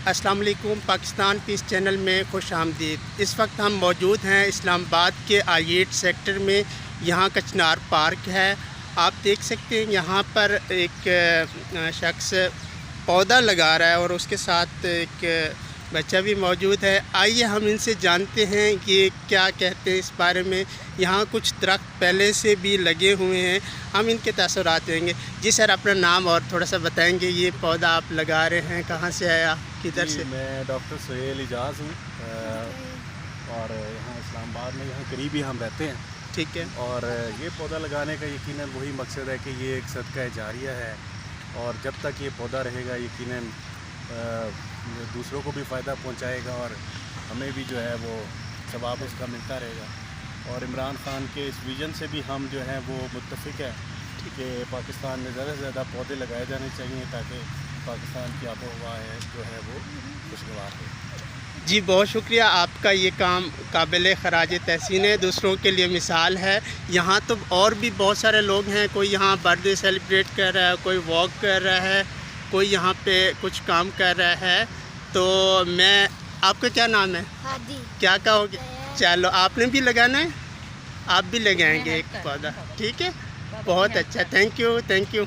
السلام علیکم، پاکستان پیس چینل میں خوش آمدید۔ اس وقت ہم موجود ہیں اسلام آباد کے I-8 سیکٹر میں۔ یہاں کا چنار پارک ہے، آپ دیکھ سکتے ہیں یہاں پر ایک شخص پودا لگا رہا ہے اور اس کے ساتھ ایک بچہ بھی موجود ہے۔ آئیے ہم ان سے جانتے ہیں کہ کیا کہتے ہیں اس بارے میں۔ یہاں کچھ درخت پہلے سے بھی لگے ہوئے ہیں، ہم ان کے تاثرات دیں گے۔ جی سر، اپنا نام اور تھوڑا سا بتائیں گے، یہ پودا آپ لگا رہے ہیں کہاں سے آیا، کدھر سے؟ میں ڈاکٹر سہیل اجاز ہوں اور یہاں اسلام آباد میں یہاں قریب ہی ہم رہتے ہیں۔ ٹھیک ہے۔ اور یہ پودا لگانے کا یقیناً وہی مقصد ہے کہ یہ ایک صدقہ جاریہ ہے، اور جب تک یہ پودا رہے گا یقیناً دوسروں کو بھی فائدہ پہنچائے گا اور ہمیں بھی جو ہے وہ ثواب اس کا ملتا رہے گا۔ اور عمران خان کے اس ویژن سے بھی ہم جو ہیں وہ متفق ہیں کہ پاکستان میں زیادہ سے زیادہ پودے لگائے جانے چاہیے تاکہ پاکستان کی آب و ہوا جو ہے وہ خوشگوار ہو۔ جی بہت شکریہ، آپ کا یہ کام قابل خراج تحسین ہے، دوسروں کے لیے مثال ہے۔ یہاں تو اور بھی بہت سارے لوگ ہیں، کوئی یہاں برتھ ڈے سیلیبریٹ کر رہا ہے، کوئی واک کر رہا ہے، کوئی یہاں پہ کچھ کام کر رہا ہے۔ تو آپ کا کیا نام ہے؟ ہادی۔ کیا کہو گے؟ چلو آپ نے بھی لگانا ہے، آپ بھی لگائیں گے ایک پودا، ٹھیک ہے؟ بہت اچھا، تھینک یو۔